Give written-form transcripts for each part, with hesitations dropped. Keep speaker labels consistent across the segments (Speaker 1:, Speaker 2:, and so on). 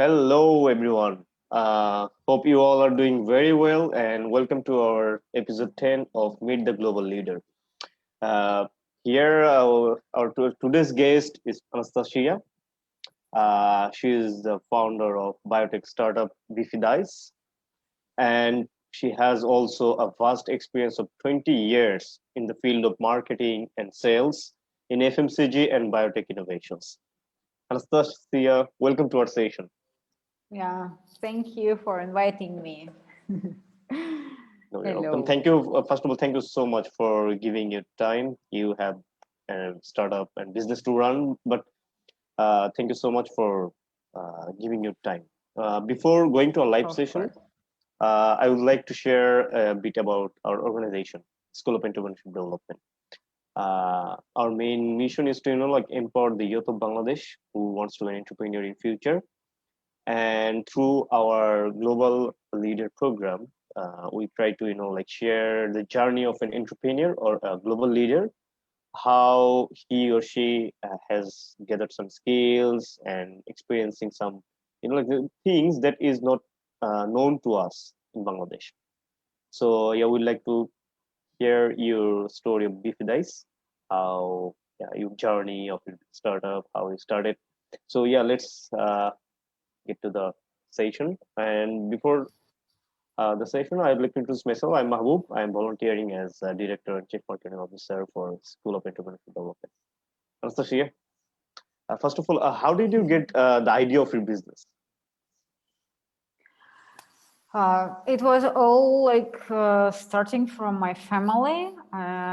Speaker 1: Hello, everyone. Hope you all are doing very well, and welcome to our episode 10 of Meet the Global Leader. Uh, Here, today's guest is Anastasia. She is the founder of biotech startup Bifidice, and she has also a vast experience of 20 years in the field of marketing and sales in FMCG and biotech innovations. Anastasia, welcome to our session.
Speaker 2: Yeah, thank you for inviting me.
Speaker 1: No, you're welcome.
Speaker 2: Hello.
Speaker 1: Thank you. First of all, thank you so much for giving your time. You have a startup and business to run, but thank you so much for giving your time. Before going to a live
Speaker 2: Of
Speaker 1: session,
Speaker 2: course.
Speaker 1: I would like to share a bit about our organization, School of Entrepreneurship Development. Our main mission is to, empower the youth of Bangladesh who wants to be an entrepreneur in future. And through our global leader program, we try to share the journey of an entrepreneur or a global leader, how he or she has gathered some skills and experiencing some the things that is not known to us in Bangladesh. So yeah, we'd like to hear your story of Bifidice, how your journey of your startup, how you started. So yeah, let's get to the session. And before the session, I'd like to introduce myself. I'm Mahbub. I'm volunteering as Director and Chief Marketing Officer for School of Entrepreneurship Development. Anastasia, first of all, how did you get the idea of your business?
Speaker 2: It was all like starting from my family.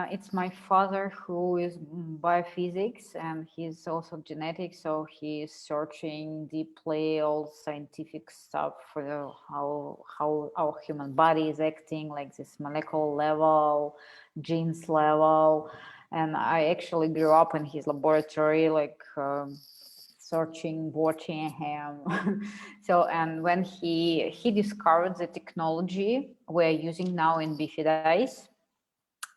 Speaker 2: It's my father who is biophysics and he's also genetics, so he's searching deeply all scientific stuff for how our human body is acting, like this molecular level, genes level. And I actually grew up in his laboratory, like searching, watching him. So, and when he discovered the technology we're using now in Bifidice,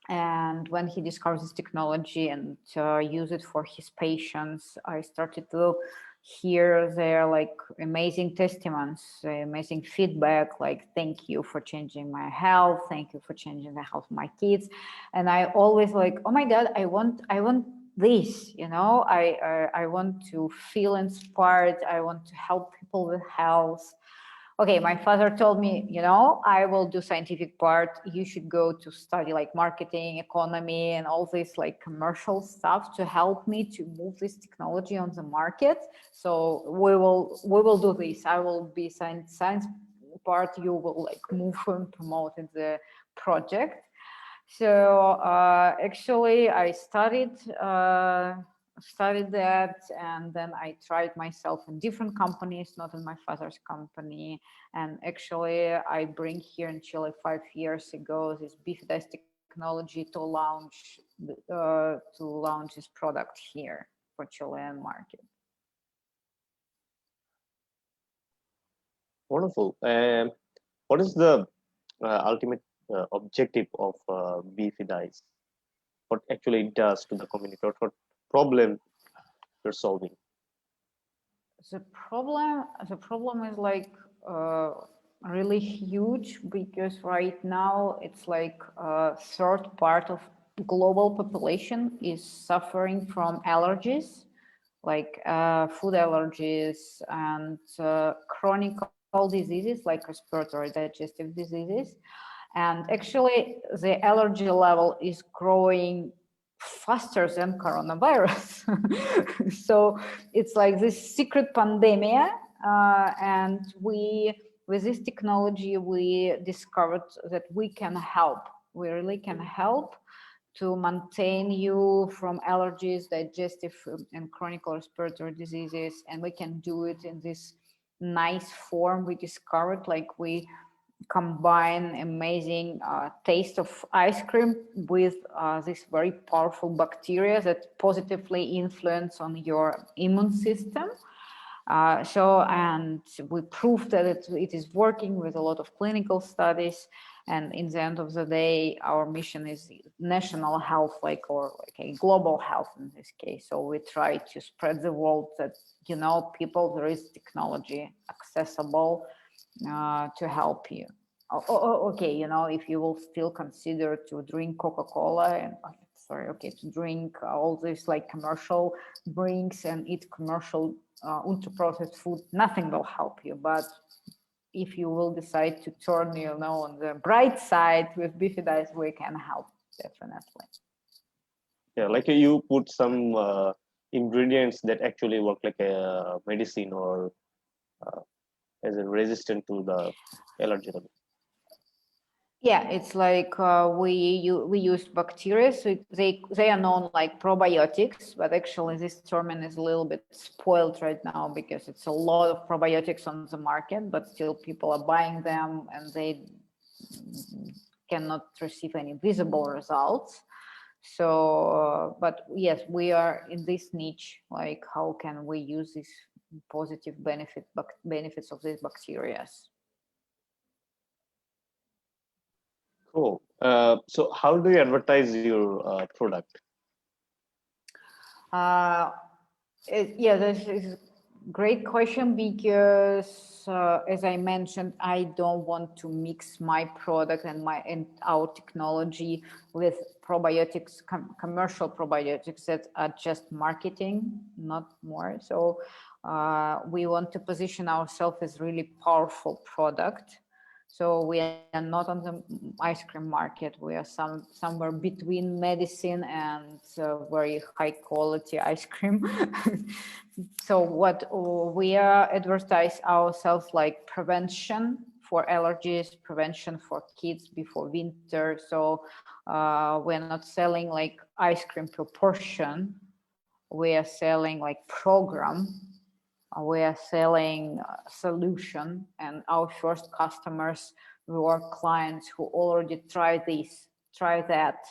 Speaker 2: and when he discovered this technology and use it for his patients, I started to hear their like amazing testimonies, amazing feedback, like thank you for changing my health, thank you for changing the health of my kids. And I always like, oh my god, I want this, I want to feel inspired, I want to help people with health. Okay, my father told me, I will do scientific part. You should go to study like marketing, economy, and all this like commercial stuff to help me to move this technology on the market. So we will do this. I will be science part. You will like move and promote in the project. So actually, I studied that, and then I tried myself in different companies, not in my father's company. And actually, I bring here in Chile 5 years ago this Bifidice technology to launch this product here for Chilean market.
Speaker 1: Wonderful. What is the ultimate objective of Beefy Dice? What actually it does to the community? What problem you're solving?
Speaker 2: The problem is like really huge, because right now it's like a third part of global population is suffering from allergies, like food allergies and chronic diseases like respiratory digestive diseases. And actually the allergy level is growing faster than coronavirus. So it's like this secret pandemic, and with this technology we discovered that we can help, we really can help to maintain you from allergies, digestive and chronic respiratory diseases. And we can do it in this nice form we discovered, like we combine amazing taste of ice cream with this very powerful bacteria that positively influence on your immune system. And we proved that it is working with a lot of clinical studies. And in the end of the day, our mission is national health, or a global health in this case. So we try to spread the word that, people, there is technology accessible to help you. Okay, if you will still consider to drink Coca-Cola and to drink all this commercial drinks and eat commercial ultra-processed food, nothing will help you. But if you will decide to turn, on the bright side with Bifidice, we can help, definitely.
Speaker 1: Yeah, like you put some ingredients that actually work like a medicine or as a resistant to the allergy.
Speaker 2: Yeah, it's like we use bacteria, so they are known like probiotics, but actually this term is a little bit spoiled right now because it's a lot of probiotics on the market, but still people are buying them and they cannot receive any visible results. So, but yes, we are in this niche. Like, how can we use these positive benefits of these bacteria?
Speaker 1: Cool. So how do you advertise your product?
Speaker 2: Yeah, this is a great question because, as I mentioned, I don't want to mix my product and our technology with probiotics, commercial probiotics that are just marketing, not more. So we want to position ourselves as really powerful product. So we are not on the ice cream market. We are somewhere between medicine and very high quality ice cream. So what we are advertise ourselves like prevention for allergies, prevention for kids before winter. So we're not selling like ice cream per portion. We are selling like program. We are selling solution, and our first customers were clients who already tried that,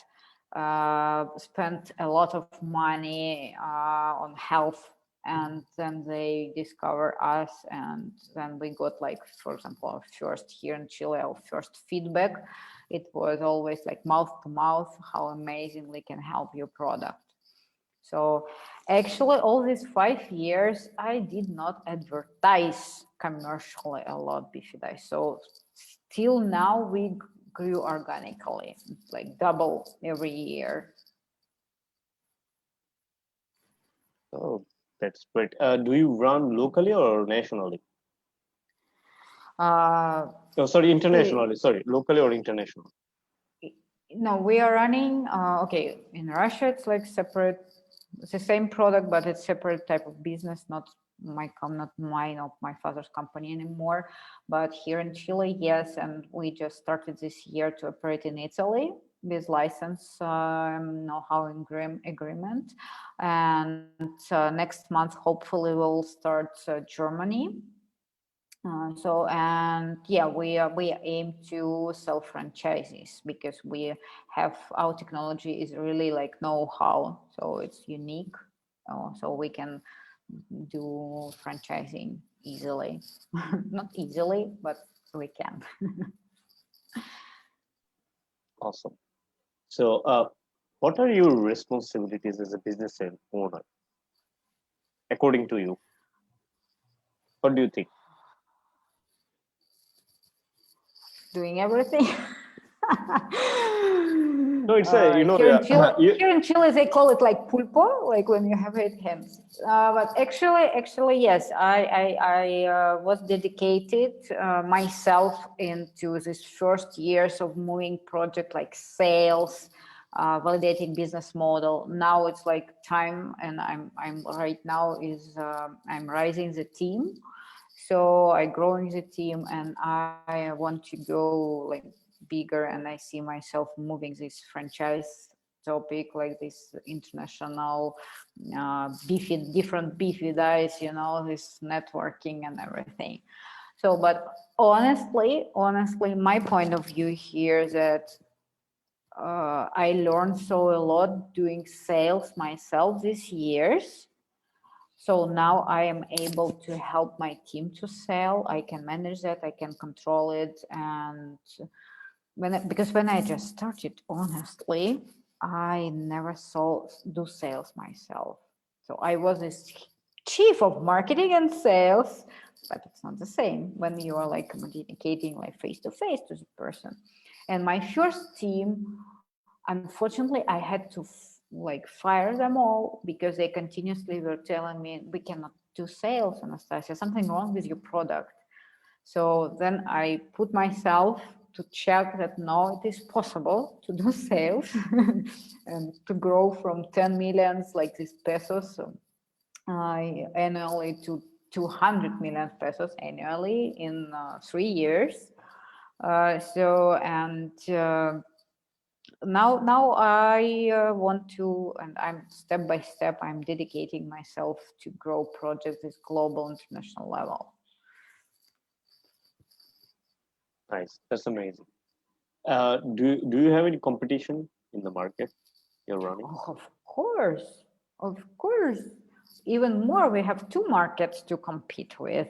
Speaker 2: spent a lot of money on health, and then they discover us, and then we got like, for example, our first here in Chile, our first feedback. It was always like mouth to mouth, how amazing we can help your product. So actually all these 5 years, I did not advertise commercially a lot Bifidice. So till now we grew organically, like double every year.
Speaker 1: Oh, that's great. Do you run locally or nationally? Oh, sorry, internationally. Sorry, locally or international?
Speaker 2: No, we are running, okay, in Russia, it's like separate, it's the same product, but it's separate type of business, not mine or my father's company anymore. But here in Chile, yes, and we just started this year to operate in Italy with license know-how agreement. And next month, hopefully, we'll start Germany. We aim to sell franchises because we have, our technology is really like know-how, so it's unique. So we can do franchising easily. Not easily, but we can.
Speaker 1: Awesome. So, what are your responsibilities as a business owner, according to you? What do you think?
Speaker 2: Doing everything.
Speaker 1: No, it's a
Speaker 2: here in Chile they call it like pulpo, like when you have 8 hands. But actually, yes, I was dedicated myself into this first years of moving project like sales, validating business model. Now it's like time, and I'm right now is I'm rising the team. So I growing the team, and I want to go like bigger, and I see myself moving this franchise topic, like this international different Bifidice, this networking and everything. So, but honestly, my point of view here is that I learned so a lot doing sales myself these years. So now I am able to help my team to sell. I can manage that, I can control it, and because when I just started, honestly, I never do sales myself. So I was this chief of marketing and sales, but it's not the same when you are like communicating like face to face to the person. And my first team, unfortunately, I had to like fire them all because they continuously were telling me, we cannot do sales, Anastasia, something wrong with your product. So then I put myself to check that no, it is possible to do sales and to grow from 10 millions like these pesos annually to 200 million pesos annually in 3 years. Now I want to, and I'm step by step, I'm dedicating myself to grow projects at global international level.
Speaker 1: Nice, that's amazing. Do you have any competition in the market you're running?
Speaker 2: Oh, of course. Even more, we have two markets to compete with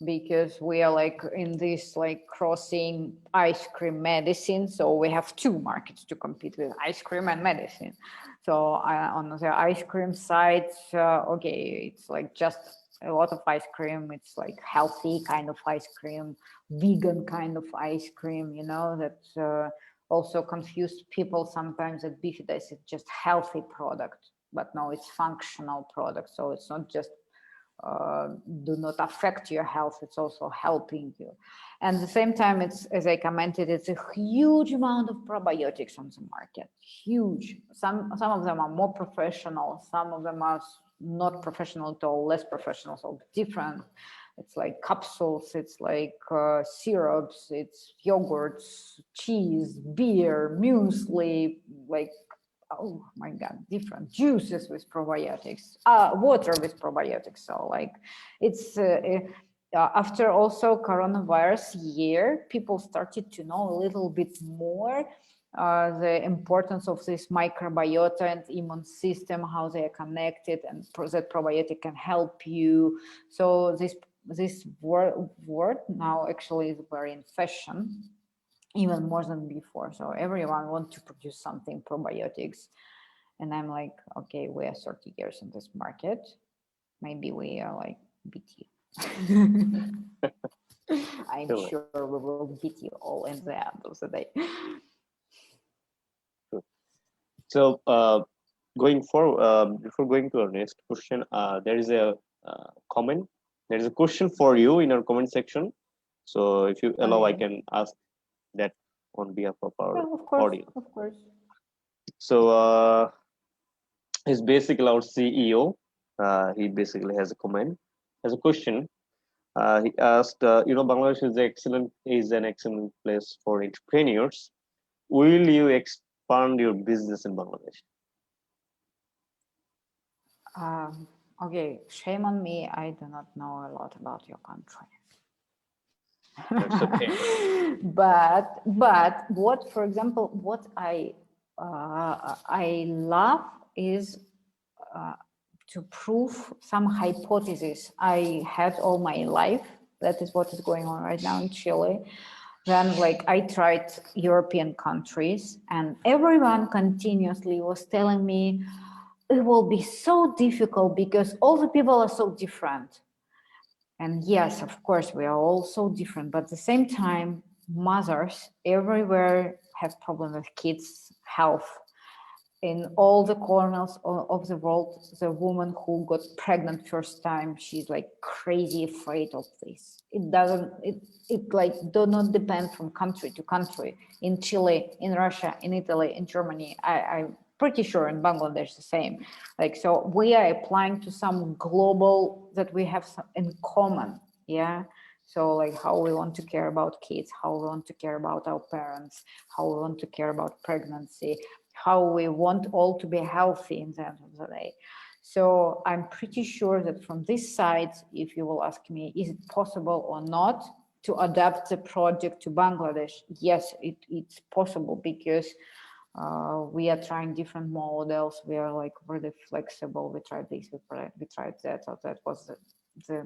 Speaker 2: because we are like in this like crossing ice cream medicine. So we have two markets to compete with, ice cream and medicine. So on the ice cream side, okay, it's like just a lot of ice cream. It's like healthy kind of ice cream, vegan kind of ice cream, that also confused people sometimes that Bifidus is just healthy product, but no, it's functional product. So it's not just do not affect your health, it's also helping you. And at the same time, it's, as I commented, it's a huge amount of probiotics on the market, huge. Some of them are more professional, some of them are not professional at all, less professional, so different. It's like capsules, it's like syrups, it's yogurts, cheese, beer, muesli, like, oh my God, different juices with probiotics, water with probiotics. So like it's after also coronavirus year, people started to know a little bit more the importance of this microbiota and immune system, how they are connected, and that probiotic can help you. So this word now actually is very in fashion, even more than before. So everyone wants to produce something probiotics. And I'm like, okay, we are 30 years in this market. Maybe we are like BT. I'm
Speaker 1: Sure.
Speaker 2: sure we will beat you all in the end of the day.
Speaker 1: So going forward, before going to our next question, there is a comment. There is a question for you in our comment section. So if you allow, I can ask that on behalf of our audience.
Speaker 2: Of course.
Speaker 1: So he's basically our CEO. He basically has a comment, has a question. He asked, Bangladesh is an excellent place for entrepreneurs. Will you expand your business in Bangladesh?
Speaker 2: Okay, shame on me. I do not know a lot about your country.
Speaker 1: That's okay.
Speaker 2: but what, for example, what I love is to prove some hypothesis I had all my life. That is what is going on right now in Chile. Then like I tried European countries and everyone continuously was telling me it will be so difficult because all the people are so different. And yes, of course, we are all so different, but at the same time, mothers everywhere have problems with kids' health. In all the corners of the world, the woman who got pregnant first time, she's like crazy afraid of this. It like do not depend from country to country. In Chile, in Russia, in Italy, in Germany, I'm pretty sure in Bangladesh the same. Like, so we are applying to some global that we have in common. Yeah. So like how we want to care about kids, how we want to care about our parents, how we want to care about pregnancy, how we want all to be healthy in the end of the day. So I'm pretty sure that from this side, if you will ask me, is it possible or not to adapt the project to Bangladesh? Yes, it's possible because we are trying different models. We are like really flexible. We tried this, we tried that. So that was the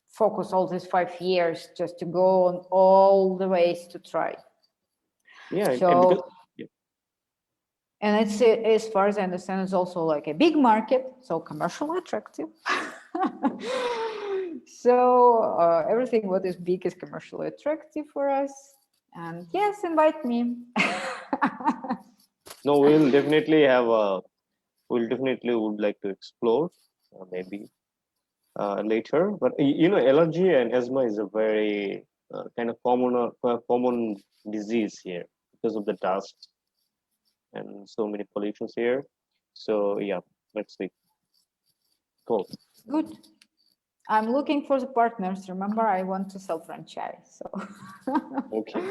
Speaker 2: focus all these 5 years, just to go on all the ways to try.
Speaker 1: Yeah, and
Speaker 2: So,
Speaker 1: because
Speaker 2: and it's, as far as I understand, it's also like a big market, so commercially attractive. So everything what is big is commercially attractive for us. And yes, invite me.
Speaker 1: no, we'll definitely have a we'll definitely would like to explore maybe later. But allergy and asthma is a very kind of common disease here because of the dust and so many pollutions here. So yeah, let's see. Cool.
Speaker 2: Good. I'm looking for the partners. Remember, I want to sell franchise. So
Speaker 1: Okay.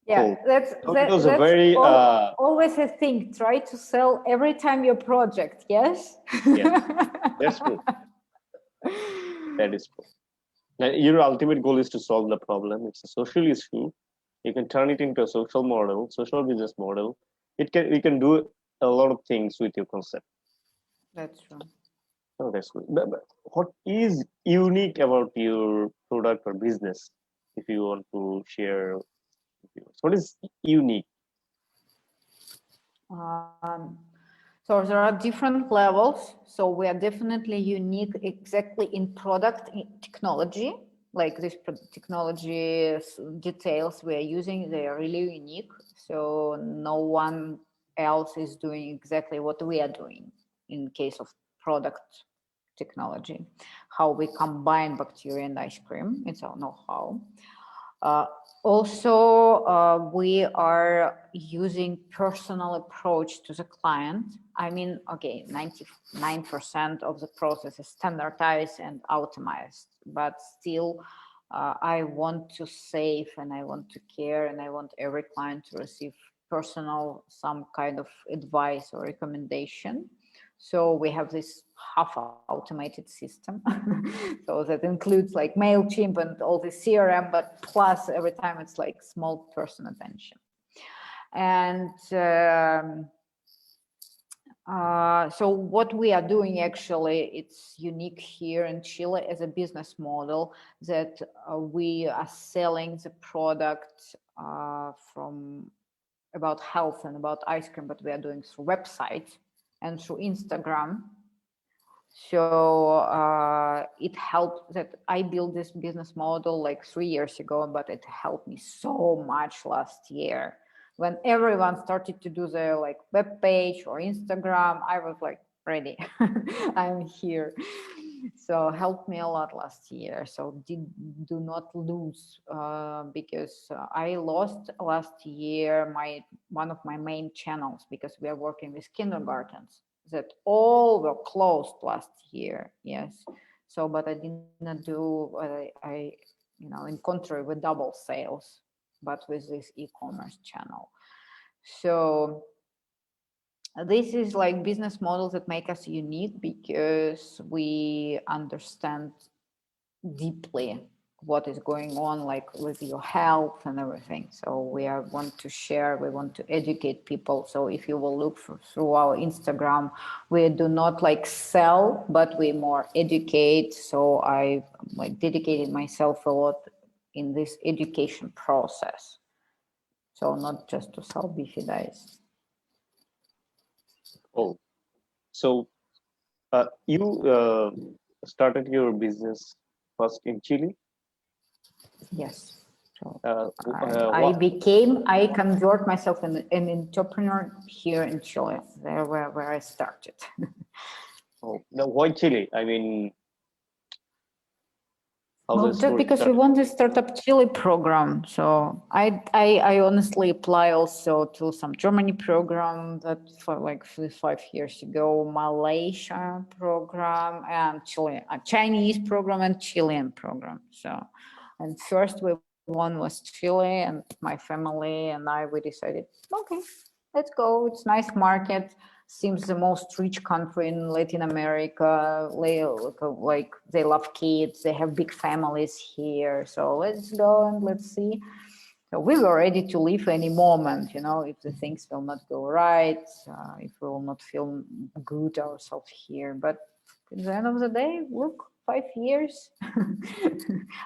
Speaker 2: yeah,
Speaker 1: Cool.
Speaker 2: that's
Speaker 1: So it was a
Speaker 2: that's
Speaker 1: very
Speaker 2: always a thing. Try to sell every time your project. Yes.
Speaker 1: yeah, that's true. That is true. Now, your ultimate goal is to solve the problem. It's a social issue. You can turn it into a social model, social business model. You can do a lot of things with your concept.
Speaker 2: That's true.
Speaker 1: Oh, that's good. But what is unique about your product or business? If you want to share, what is unique?
Speaker 2: Um, so there are different levels. So we are definitely unique exactly in product technology. Like this technology details we are using, they are really unique. So no one else is doing exactly what we are doing in case of product technology. How we combine bacteria and ice cream, it's our know-how. Also, we are using personal approach to the client. I mean, okay, 99% of the process is standardized and automated, but still, I want to save and I want to care and I want every client to receive personal, some kind of advice or recommendation. So we have this half automated system. So that includes like MailChimp and all the CRM, but plus every time it's like small person attention. And so what we are doing actually, it's unique here in Chile as a business model that we are selling the product from about health and about ice cream, but we are doing through website and through Instagram. So it helped that I built this business model like 3 years ago, but it helped me so much last year. When everyone started to do their like web page or Instagram, I was like, ready, I'm here. So helped me a lot last year. So do not lose because I lost last year one of my main channels because we are working with kindergartens that all were closed last year. Yes. So, but I did not do I in contrary with double sales, but with this e-commerce channel. So this is like business models that make us unique because we understand deeply what is going on like with your health and everything. So we want to share, we want to educate people. So if you will look through our Instagram, we do not like sell, but we more educate. So I like dedicated myself a lot in this education process. So not just to sell beefy dice.
Speaker 1: Oh, so you started your business first in Chile.
Speaker 2: Yes. So I convert myself in an entrepreneur here in Chile, there where I started.
Speaker 1: Oh, now why Chile? I mean, how
Speaker 2: Well,
Speaker 1: the
Speaker 2: just
Speaker 1: story
Speaker 2: because we
Speaker 1: started.
Speaker 2: want to start up Chile program. So I honestly apply also to some Germany program that for like 5 years ago, Malaysia program and Chile, a Chinese program and Chilean program. So, and first one was Chile and my family and we decided, okay, let's go. It's nice market. Seems the most rich country in Latin America. Like they love kids, they have big families here. So let's go and let's see. So we were ready to leave any moment, if the things will not go right, if we will not feel good ourselves here. But at the end of the day, look, 5 years.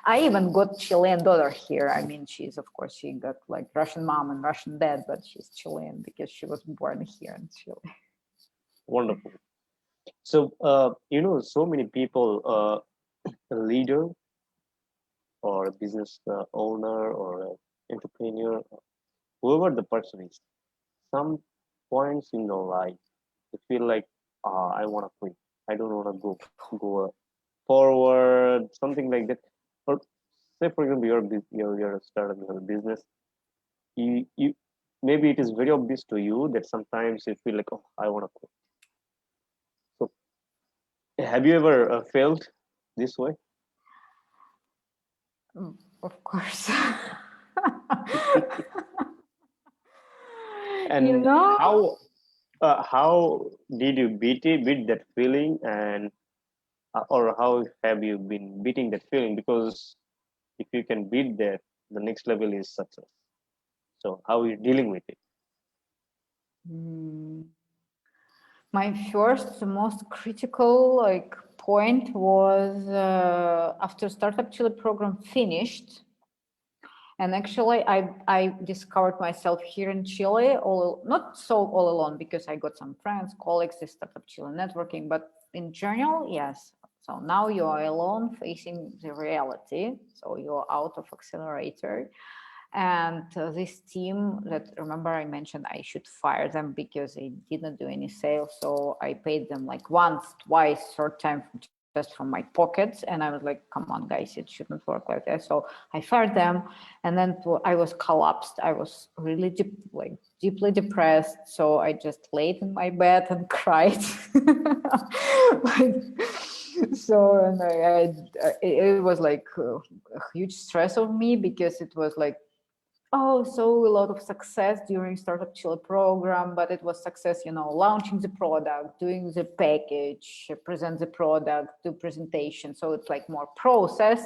Speaker 2: I even got Chilean daughter here. I mean, she's, of course, she got like Russian mom and Russian dad, but she's Chilean because she was born here in Chile.
Speaker 1: Wonderful. So, so many people, a leader or a business owner or an entrepreneur, whoever the person is, some points in their life, they feel like, I want to quit. I don't want to go forward, something like that. Or say, for example, you're starting a business. You maybe it is very obvious to you that sometimes you feel like, oh, I want to quit. So, have you ever felt this way?
Speaker 2: Of course.
Speaker 1: And
Speaker 2: You know,
Speaker 1: how did you beat that feeling, and or how have you been beating that feeling? Because if you can beat that, the next level is success. So how are you dealing with it?
Speaker 2: mm, my first, the most critical like point was after Startup Chile program finished. And actually, I discovered myself here in Chile, not so all alone, because I got some friends, colleagues, the Startup Chile networking, but in general, yes. So now you are alone facing the reality. So you're out of accelerator. And this team that, remember I mentioned I should fire them because they didn't do any sales. So I paid them like once, twice, third time just from my pockets. And I was like, come on, guys, it shouldn't work like that. So I fired them. And then I was collapsed. I was really deeply depressed. So I just laid in my bed and cried. Like, so, and it was like a huge stress of me because it was like, oh, so a lot of success during Startup Chile program, but it was success, launching the product, doing the package, present the product, do presentation. So it's like more process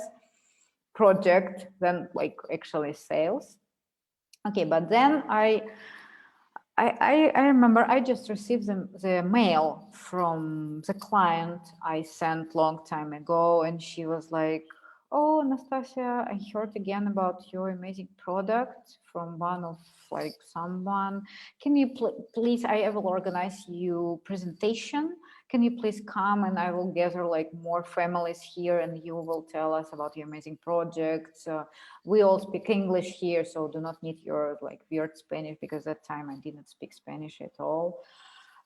Speaker 2: project than like actually sales. Okay, but then I remember I just received the mail from the client I sent long time ago, and she was like, oh, Anastasia, I heard again about your amazing product from one of like someone. Can you please, I will organize you presentation. Can you please come and I will gather like more families here and you will tell us about your amazing projects. We all speak English here, so do not need your like weird Spanish, because that time I didn't speak Spanish at all.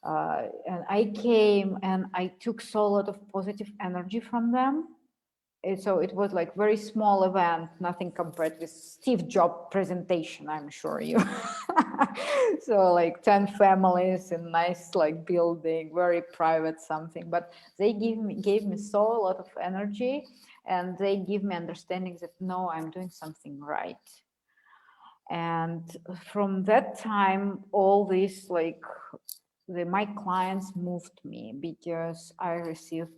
Speaker 2: And I came and I took so a lot of positive energy from them. So it was like very small event, nothing compared with Steve Jobs presentation, I'm sure you. So like 10 families in nice like building, very private something, but they gave me so a lot of energy, and they give me understanding that no, I'm doing something right. And from that time, all this like my clients moved me, because I received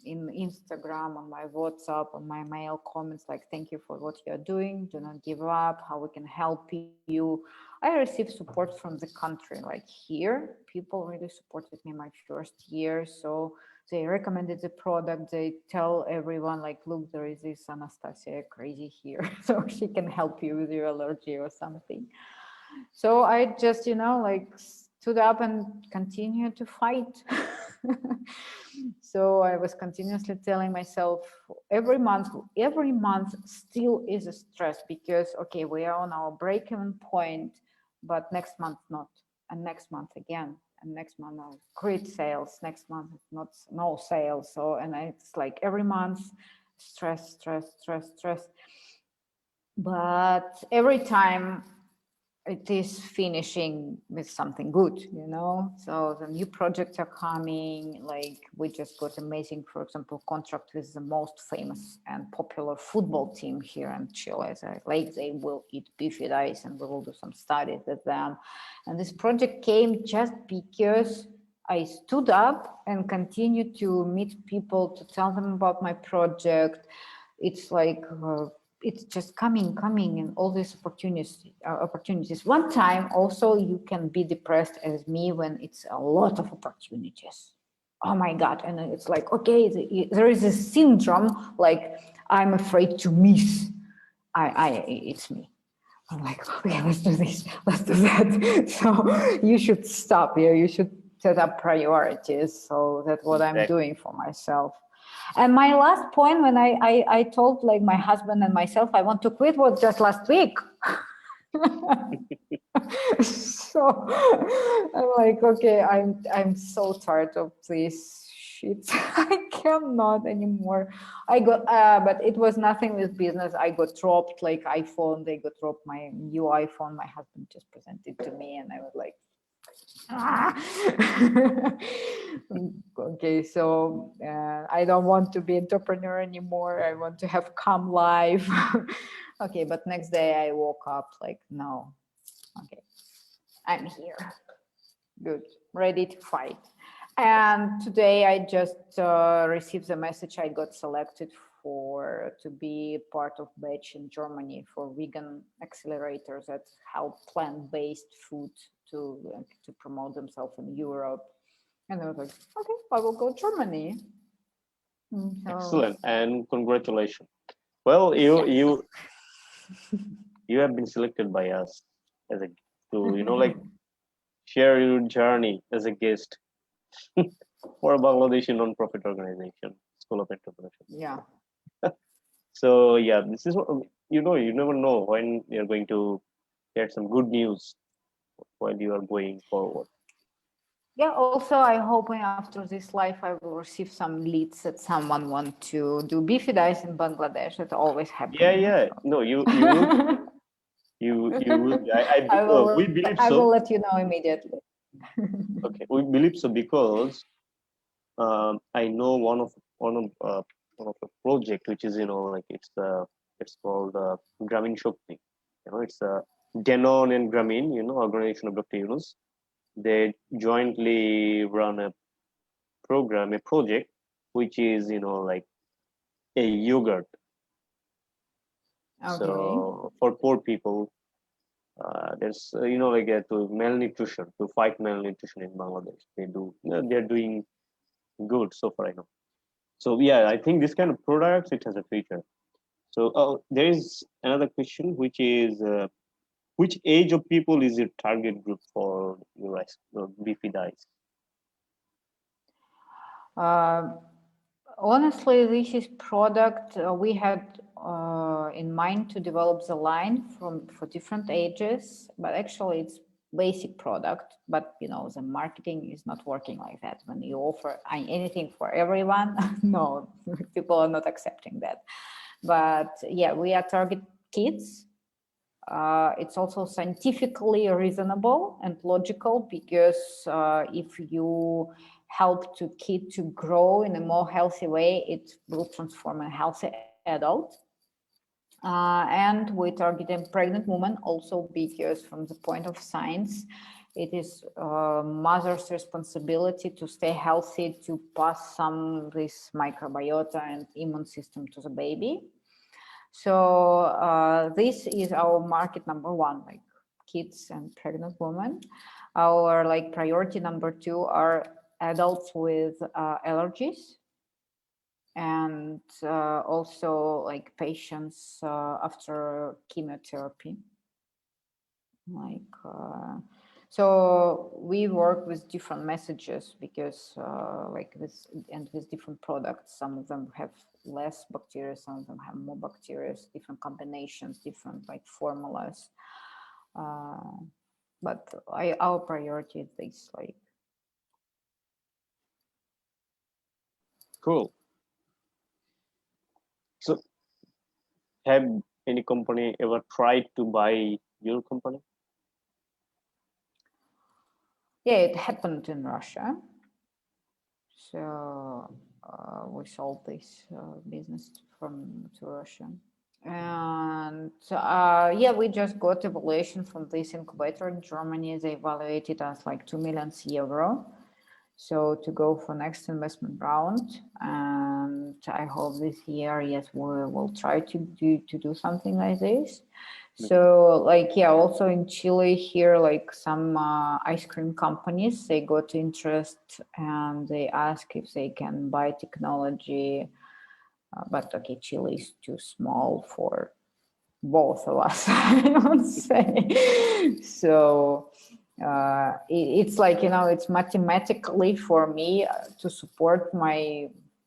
Speaker 2: in Instagram, on my WhatsApp, on my mail comments like, thank you for what you're doing, do not give up, how we can help you. I received support from the country, like here people really supported me my first year. So they recommended the product, they tell everyone like, look, there is this Anastasia crazy here, so she can help you with your allergy or something. So I just, like stood up and continued to fight. So I was continuously telling myself every month still is a stress, because, okay, we are on our break-even point, but next month not, and next month again, and next month great sales, next month not, no sales. So, and it's like every month stress. But every time it is finishing with something good, so the new projects are coming. Like we just got amazing, for example, contract with the most famous and popular football team here in Chile. Like they will eat beefy rice and we will do some studies with them. And this project came just because I stood up and continued to meet people, to tell them about my project. It's like it's just coming and all these opportunities. One time also you can be depressed as me when it's a lot of opportunities. oh my God. And then it's like, okay, there is a syndrome, like I'm afraid to miss. It's me. I'm like, okay, let's do this, let's do that. So you should stop here. You should set up priorities. So that's what I'm doing for myself. And my last point, when I told like my husband and myself, I want to quit, was just last week. So I'm like, okay, I'm so tired of this shit. I cannot anymore. I got, but it was nothing with business. I got dropped like iPhone. They got dropped my new iPhone. My husband just presented to me, and I was like, ah. Okay, so I don't want to be entrepreneur anymore. I want to have calm life. Okay, but next day I woke up like, no, okay, I'm here, good, ready to fight. And today I just received the message I got selected to be part of batch in Germany for vegan accelerators that help plant-based food to promote themselves in Europe. And I was like, okay, I will go Germany. So,
Speaker 1: Excellent, and congratulations. Well, you have been selected by us as a like share your journey as a guest for a Bangladeshi non-profit organization, School of Entrepreneurship.
Speaker 2: yeah.
Speaker 1: So yeah, this is what you never know when you're going to get some good news while you are going forward.
Speaker 2: Yeah, also I hope after this life I will receive some leads that someone want to do bifidice in Bangladesh. That always happens.
Speaker 1: Yeah. No, you will you will. We believe
Speaker 2: I will
Speaker 1: so.
Speaker 2: let you know immediately.
Speaker 1: Okay, we believe so because I know one of the project which is like it's called Grameen Shakti. It's Denon and Grameen, organization of Dr. Yunus. They jointly run a project, which is like a yogurt.
Speaker 2: Okay.
Speaker 1: So for poor people, there's like to malnutrition, to fight malnutrition in Bangladesh. They're doing good so far I know. So yeah, I think this kind of products it has a future. So there is another question, which is which age of people is your target group for your beefy dice?
Speaker 2: Honestly, this is product we had in mind to develop the line for different ages, but actually it's basic product. But the marketing is not working like that. When you offer anything for everyone, no, people are not accepting that. But yeah, we are target kids. It's also scientifically reasonable and logical because if you help to kid to grow in a more healthy way, it will transform a healthy adult. And we targeting pregnant women also because from the point of science, it is mother's responsibility to stay healthy, to pass some this microbiota and immune system to the baby. So this is our market number one, like kids and pregnant women. Our priority number two are adults with allergies, and also patients after chemotherapy. So we work with different messages because with different products. Some of them have less bacteria, some of them have more bacteria, different combinations, different formulas. But our priority is this
Speaker 1: Cool. So have any company ever tried to buy your company?
Speaker 2: Yeah, it happened in Russia. So we sold this business to Russia. And yeah, we just got evaluation from this incubator in Germany. They evaluated us like 2 million euro. So to go for next investment round, and I hope this year, yes, we will try to do something like this. So like, yeah, also in Chile here, like some ice cream companies, they got interest and they ask if they can buy technology. But okay, Chile is too small for both of us, I would say. So it's like, it's mathematically for me to support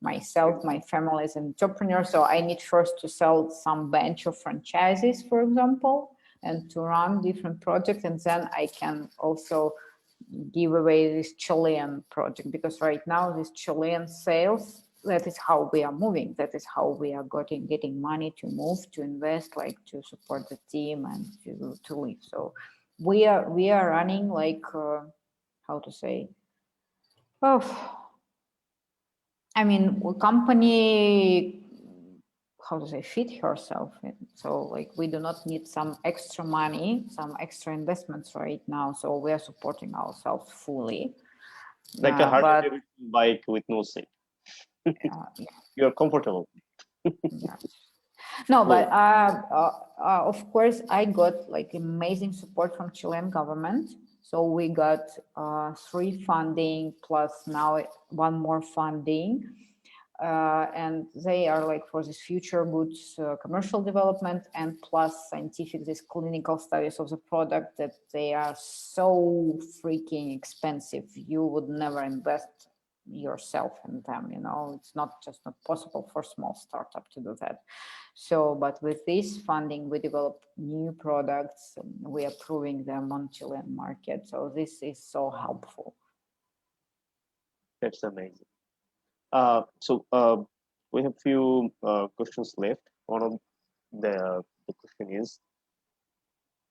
Speaker 2: myself, my family as an entrepreneur. So I need first to sell some bunch of franchises, for example, and to run different projects. And then I can also give away this Chilean project, because right now this Chilean sales, that is how we are moving. That is how we are getting money to move, to invest, like to support the team and to live. So we are running like how to say, oh, I mean, company, how to say, fit herself. So like we do not need some extra money, some extra investments right now. So we are supporting ourselves fully.
Speaker 1: Like a
Speaker 2: But
Speaker 1: hard bike with no seat.
Speaker 2: yeah,
Speaker 1: You're comfortable.
Speaker 2: yeah. No, but
Speaker 1: Cool.
Speaker 2: of course, I got like amazing support from Chilean government. So we got 3 funding plus now 1 more funding. And they are like for this future goods commercial development and plus scientific, this clinical studies of the product, that they are so freaking expensive. You would never invest yourself in them, it's not possible for small startup to do that. So, but with this funding, we develop new products, we are proving them on Chilean market. So this is so helpful.
Speaker 1: That's amazing. So we have few questions left. One of the question is,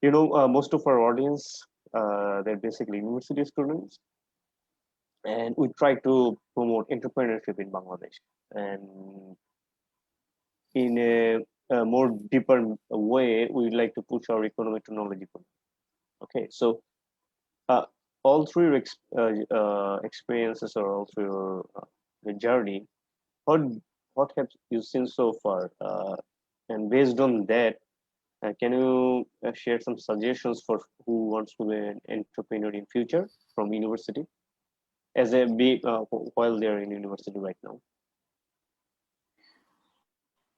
Speaker 1: most of our audience, they're basically university students, and we try to promote entrepreneurship in Bangladesh, and in a more deeper way, we'd like to push our economy to knowledgeable. Okay, so uh, all through your experiences or all through your journey, what what have you seen so far? And based on that, can you share some suggestions for who wants to be an entrepreneur in future from university, as a be while they're in university right now?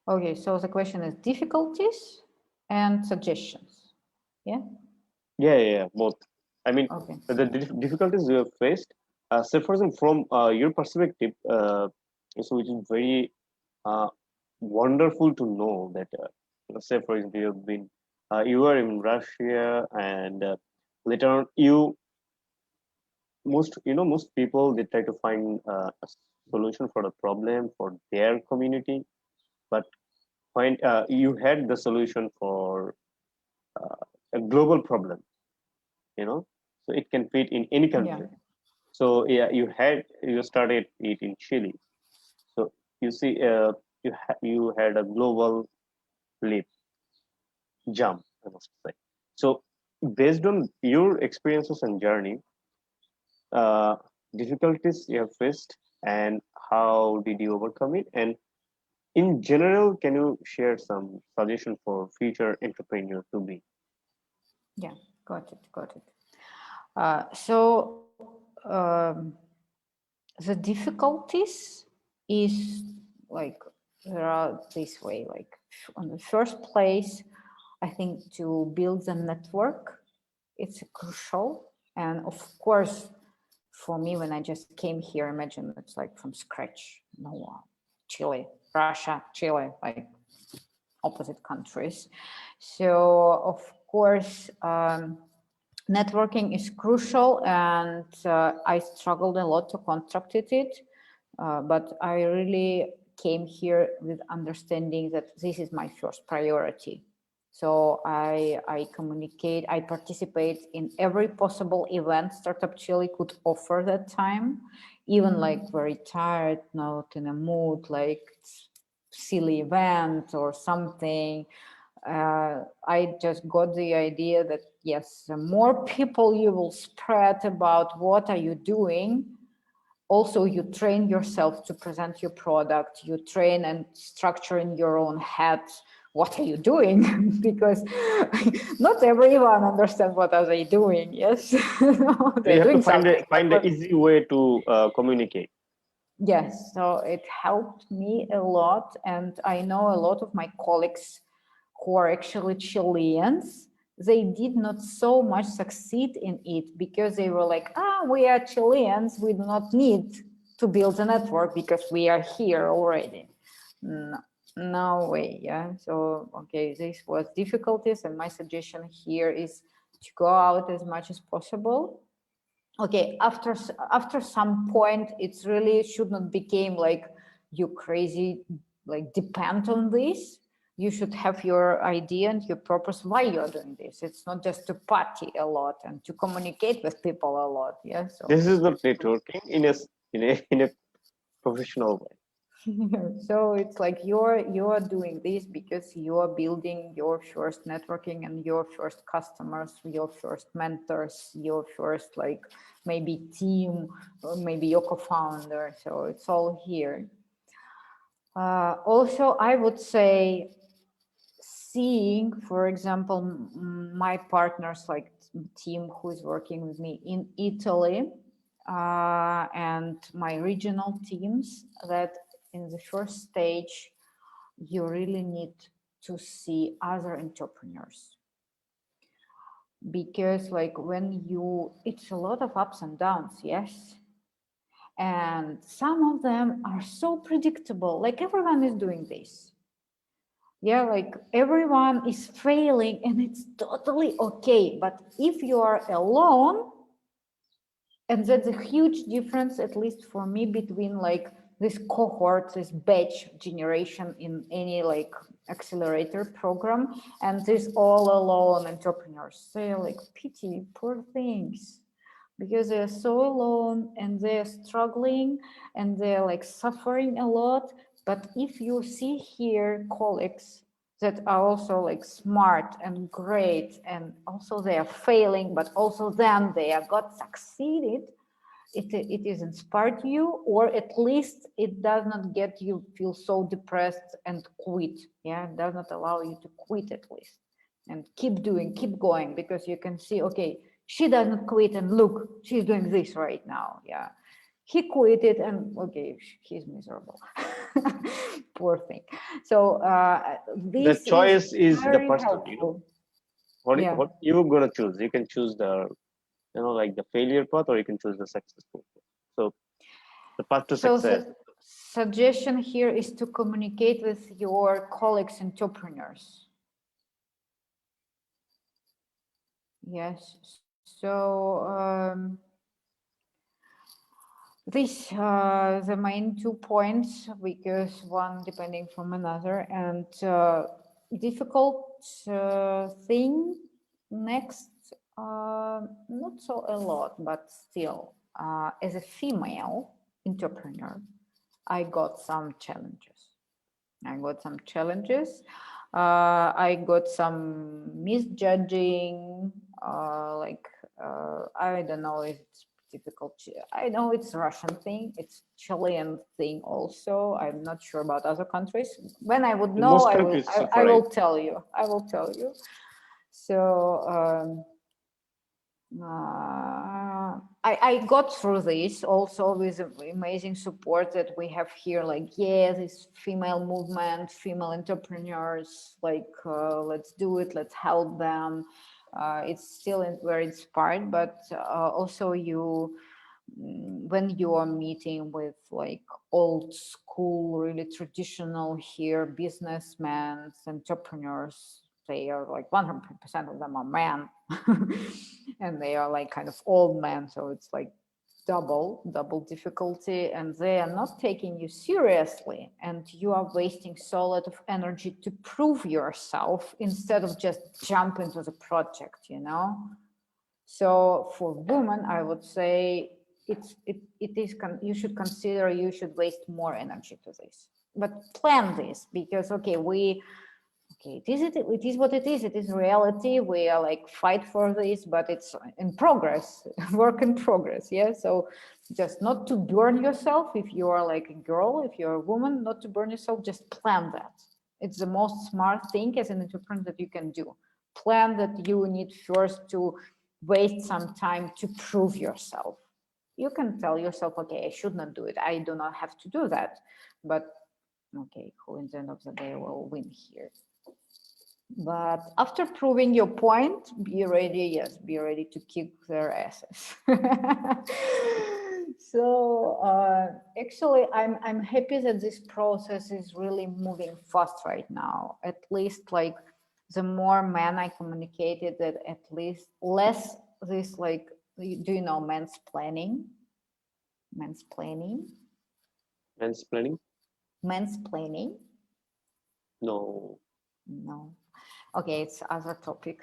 Speaker 2: Okay, so the question is difficulties and suggestions. Yeah.
Speaker 1: Yeah, both. I mean,
Speaker 2: Okay.
Speaker 1: the difficulties you have faced. Say, for example, from your perspective, so which is very uh, wonderful to know that. Say, for example, you were in Russia, and later on, most people, they try to find a solution for the problem for their community, but find you had the solution for a global problem, so it can fit in any
Speaker 2: Yeah.
Speaker 1: country. So yeah, you started it in Chile. So you see, you had a global leap, jump, I must say. So based on your experiences and journey, uh, difficulties you have faced, and how did you overcome it, and in general, can you share some suggestion for future entrepreneur to be?
Speaker 2: Yeah. Got it. Got it. So the difficulties is like there are this way. Like on the first place, I think to build the network, it's crucial. And of course, for me, when I just came here, imagine it's like from scratch. No, Chile, Russia, Chile, like opposite countries. So of course, networking is crucial, and I struggled a lot to contract it, but I really came here with understanding that this is my first priority. So I communicate, I participate in every possible event Startup Chile could offer that time, even like very tired, not in a mood, like silly event or something. I just got the idea that yes, the more people you will spread about what are you doing, also you train yourself to present your product, you train and structure in your own head what are you doing? Because not everyone understands what are they doing. Yes,
Speaker 1: You
Speaker 2: they're
Speaker 1: have to
Speaker 2: doing something.
Speaker 1: find an easy way to communicate.
Speaker 2: Yes, so it helped me a lot. And I know a lot of my colleagues who are actually Chileans, they did not so much succeed in it because they were like, we are Chileans, we do not need to build a network because we are here already. No, no way, yeah. So, okay, this was difficulties, and my suggestion here is to go out as much as possible. Okay, after some point, it's really should not become like you crazy, like depend on this. You should have your idea and your purpose why you're doing this. It's not just to party a lot and to communicate with people a lot. Yeah. So
Speaker 1: This is not networking in a professional way.
Speaker 2: so it's like you're doing this because you're building your first networking and your first customers, your first mentors, your first like maybe team, or maybe your co-founder. So it's all here. Also, I would say seeing, for example, my partners, like team who is working with me in Italy, and my regional teams, that in the first stage, you really need to see other entrepreneurs. Because like when it's a lot of ups and downs, yes. And some of them are so predictable, like everyone is doing this. Yeah, like everyone is failing and it's totally okay. But if you are alone, and that's a huge difference, at least for me, between like this cohort, this batch generation in any like accelerator program, and this all alone entrepreneurs. They're like, pity, poor things, because they're so alone and they're struggling and they're like suffering a lot. But if you see here colleagues that are also like smart and great, and also they are failing, but also then they have got succeeded, it is inspired you, or at least it does not get you feel so depressed and quit. Yeah, it does not allow you to quit, at least, and keep doing, keep going, because you can see, okay, she doesn't quit, and look, she's doing this right now. Yeah, he quit it, and okay, he's miserable. Poor thing. So
Speaker 1: The
Speaker 2: this is
Speaker 1: choice is the
Speaker 2: very
Speaker 1: person,
Speaker 2: helpful. Yeah.
Speaker 1: what you're gonna choose. You can choose the like the failure path, or you can choose the successful path. So the path to
Speaker 2: So
Speaker 1: success.
Speaker 2: suggestion here is to communicate with your colleagues, entrepreneurs. Yes. So these are the main 2 points, because one depending from another. And difficult thing next, not so a lot, but still, as a female entrepreneur, I got some challenges. I got some misjudging, I don't know if it's typical. I know it's Russian thing, it's Chilean thing also. I'm not sure about other countries. When I would know,
Speaker 1: Most countries
Speaker 2: I
Speaker 1: suffer,
Speaker 2: will
Speaker 1: right?
Speaker 2: tell you. I will tell you. So I got through this also with amazing support that we have here. Like, yeah, this female movement, female entrepreneurs, like, let's do it, let's help them. It's still very inspired, but also when you are meeting with like old school, really traditional here businessmen, entrepreneurs, they are like 100% of them are men. And they are like kind of old men, so it's like double difficulty, and they are not taking you seriously, and you are wasting so lot of energy to prove yourself instead of just jump into the project, you know. So for women, I would say you should consider, you should waste more energy to this, but plan this, because okay, it is what it is. It is reality. We are like fight for this, but it's in progress, work in progress. Yeah. So just not to burn yourself if you are like a girl, if you're a woman, not to burn yourself. Just plan that. It's the most smart thing as an entrepreneur that you can do. Plan that you need first to waste some time to prove yourself. You can tell yourself, okay, I should not do it. I do not have to do that. But okay, who in the end of the day will win here? But after proving your point, be ready, yes, be ready to kick their asses. So actually, I'm happy that this process is really moving fast right now. At least like the more men I communicated, that at least less this like, do you know mansplaining? Mansplaining?
Speaker 1: Mansplaining?
Speaker 2: Mansplaining?
Speaker 1: No.
Speaker 2: No. Okay, it's other topic,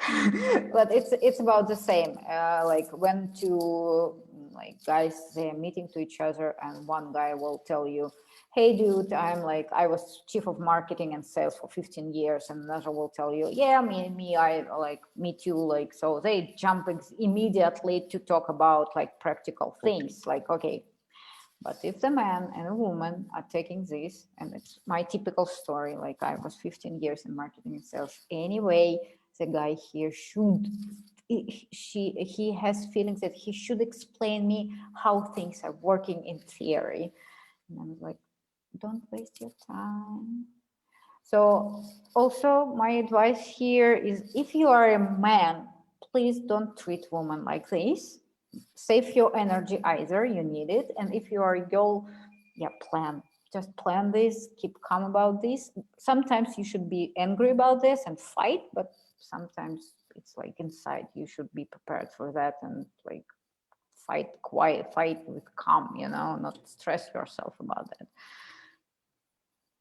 Speaker 2: but it's about the same. Like when two like guys they're meeting to each other, and one guy will tell you, "Hey, dude, I was chief of marketing and sales for 15 years," and another will tell you, "Yeah, me too." Like so, they jump immediately to talk about like practical things. Like okay. But if the man and a woman are taking this, and it's my typical story, like I was 15 years in marketing and sales. Anyway, the guy here should, he has feelings that he should explain me how things are working in theory. And I was like, don't waste your time. So also my advice here is if you are a man, please don't treat women like this. Save your energy either, you need it. And if you are a girl, yeah, just plan this, keep calm about this. Sometimes you should be angry about this and fight, but sometimes it's like inside, you should be prepared for that and like fight quiet, fight with calm, not stress yourself about that.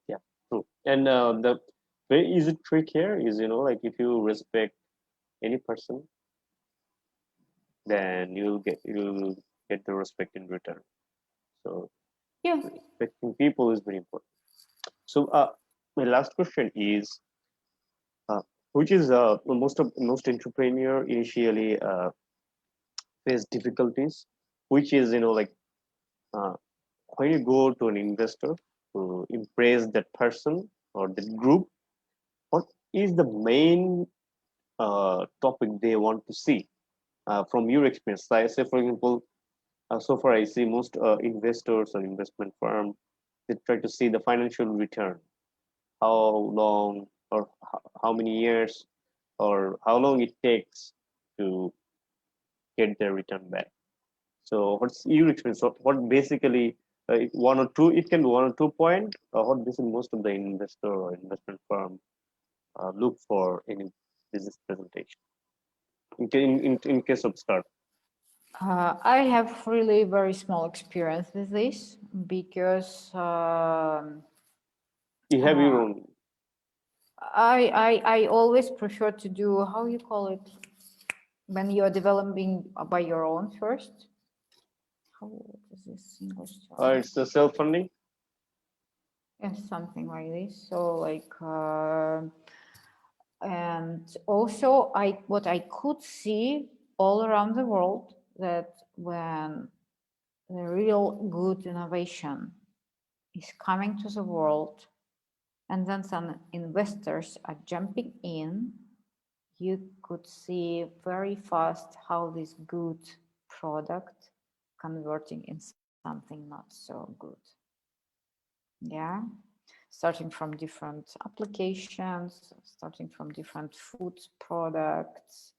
Speaker 1: Yeah, true. And the very easy trick here is, like if you respect any person, then you'll get the respect in return. So
Speaker 2: Yeah.
Speaker 1: respecting people is very important. So my last question is, uh, which is most entrepreneur initially face difficulties, which is like uh, when you go to an investor to impress that person or that group, what is the main topic they want to see from your experience? Like, say, for example, so far I see most investors or investment firm, they try to see the financial return, how long or how many years or how long it takes to get their return back. So what's your experience? What basically one or two? It can be 1 or 2 point. What basically most of the investor or investment firm look for in business presentation. In case of start.
Speaker 2: I have really very small experience with this because
Speaker 1: You have your own.
Speaker 2: I always prefer to do, how you call it, when you're developing by your own first. How is this English term?
Speaker 1: It's the self funding.
Speaker 2: Yeah, something like this. So like, and also what I could see all around the world, that when the real good innovation is coming to the world, and then some investors are jumping in, you could see very fast how this good product converting in something not so good. Yeah, starting from different applications, starting from different food products.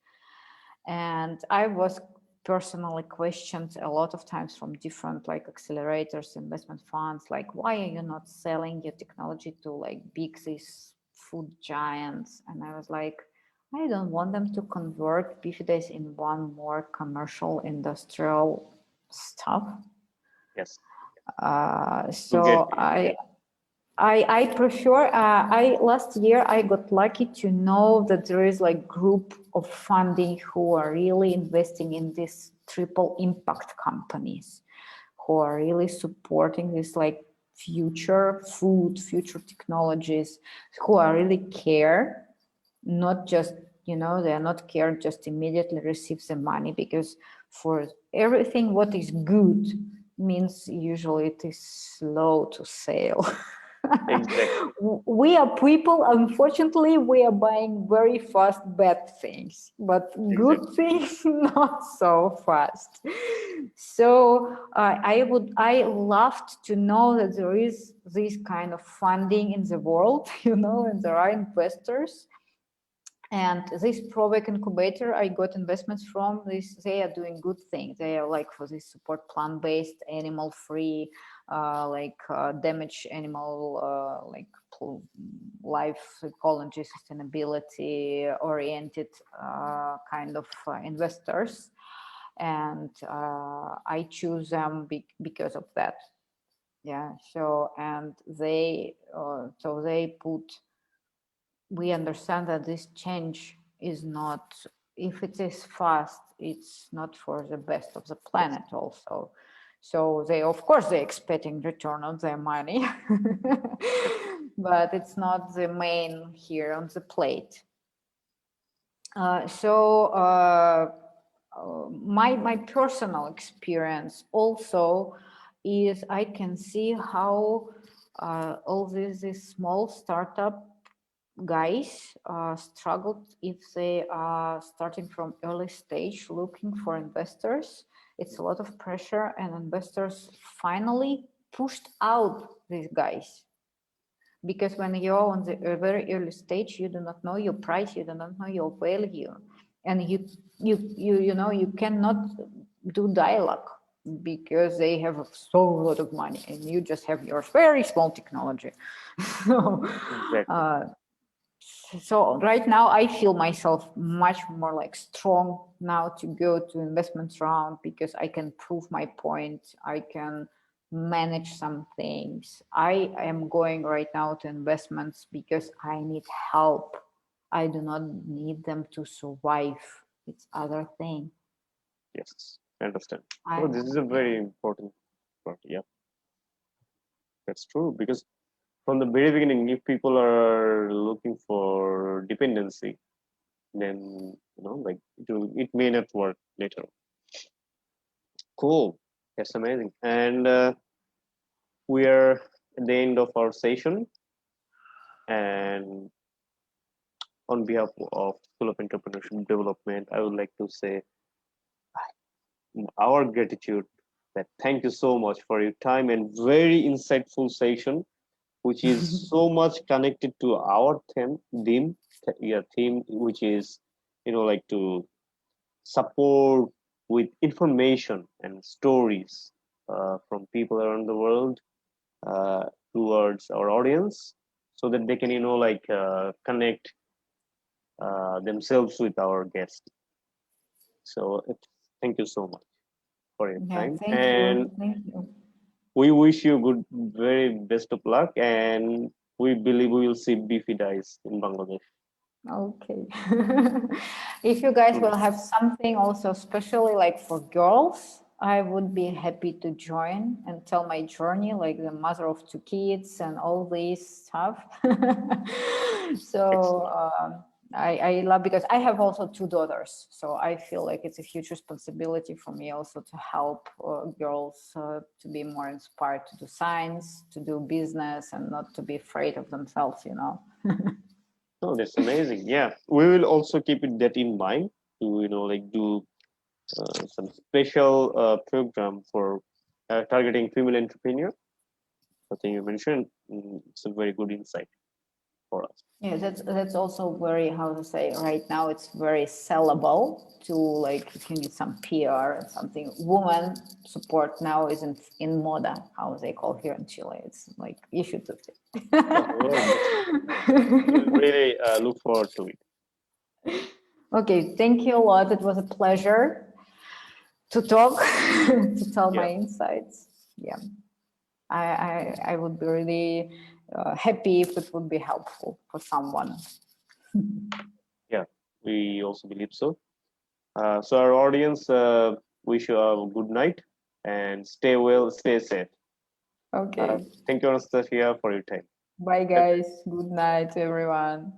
Speaker 2: And I was personally questioned a lot of times from different like accelerators, investment funds, like, why are you not selling your technology to like big these food giants? And I was like, I don't want them to convert Bifides in one more commercial industrial stuff.
Speaker 1: Yes.
Speaker 2: So I prefer, I last year I got lucky to know that there is like group of funding who are really investing in these triple impact companies, who are really supporting this like future food, future technologies, who are really care, not just, they are not care just immediately receive the money, because for everything what is good means usually it is slow to sell.
Speaker 1: Exactly.
Speaker 2: We are people, unfortunately, we are buying very fast bad things, but good
Speaker 1: Exactly.
Speaker 2: things not so fast. So I loved to know that there is this kind of funding in the world, and there are investors. And this Probiotic incubator, I got investments from this. They are doing good things. They are like for this support plant-based, animal-free, damaged animal, life ecology, sustainability oriented kind of investors. And I choose them because of that. Yeah. So and they put, we understand that this change is not, if it is fast, it's not for the best of the planet also. So they, of course, they're expecting return on their money, but it's not the main here on the plate. My personal experience also is I can see how all these small startup guys struggled if they are starting from early stage looking for investors. It's a lot of pressure, and investors finally pushed out these guys, because when you're on the very early stage, you do not know your price, you do not know your value, and you cannot do dialogue because they have so lot of money and you just have your very small technology. so
Speaker 1: Exactly.
Speaker 2: so right now I feel myself much more like strong now to go to investment round, because I can prove my point, I can manage some things. I am going right now to investments because I need help. I do not need them to survive. It's other thing.
Speaker 1: Yes, I understand.
Speaker 2: I
Speaker 1: Oh, this is a
Speaker 2: Yeah.
Speaker 1: very important part. Yeah, that's true. Because from the very beginning, if people are looking for dependency, then like it may not work later. Cool. That's amazing. And we are at the end of our session. And on behalf of School of Entrepreneurship Development, I would like to say our gratitude, that thank you so much for your time and very insightful session, which is so much connected to our theme, which is like to support with information and stories from people around the world uh, towards our audience, so that they can connect themselves with our guest. So thank you so much for your
Speaker 2: Yeah,
Speaker 1: time,
Speaker 2: thank
Speaker 1: and
Speaker 2: you. Thank you.
Speaker 1: we wish you good, very best of luck, and we believe we will see beefy dice in Bangladesh.
Speaker 2: Okay. If you guys
Speaker 1: Mm.
Speaker 2: will have something also, especially like for girls, I would be happy to join and tell my journey, like the mother of two kids and all this stuff. So
Speaker 1: Excellent.
Speaker 2: I love, because I have also two daughters. So I feel like it's a huge responsibility for me also to help girls to be more inspired to do science, to do business, and not to be afraid of themselves.
Speaker 1: Oh, that's amazing. Yeah, we will also keep it that in mind to do some special program for targeting female entrepreneur. I think you mentioned, it's a very good insight for us.
Speaker 2: Yeah, that's also very, how to say, right now it's very sellable to, like, if you need some PR and something. Woman support now is in moda, how they call here in Chile. It's like you should do
Speaker 1: Oh, that's amazing. We'll
Speaker 2: it.
Speaker 1: really look forward to it.
Speaker 2: Okay, thank you a lot. It was a pleasure to talk, to tell
Speaker 1: Yeah,
Speaker 2: my insights. Yeah, I would be really happy if it would be helpful for someone.
Speaker 1: yeah, we also believe so. So our audience, wish you a good night and stay well, stay safe.
Speaker 2: Okay.
Speaker 1: Thank you, Anastasia, for your time.
Speaker 2: Bye,
Speaker 1: Bye bye.
Speaker 2: guys. Good night, everyone.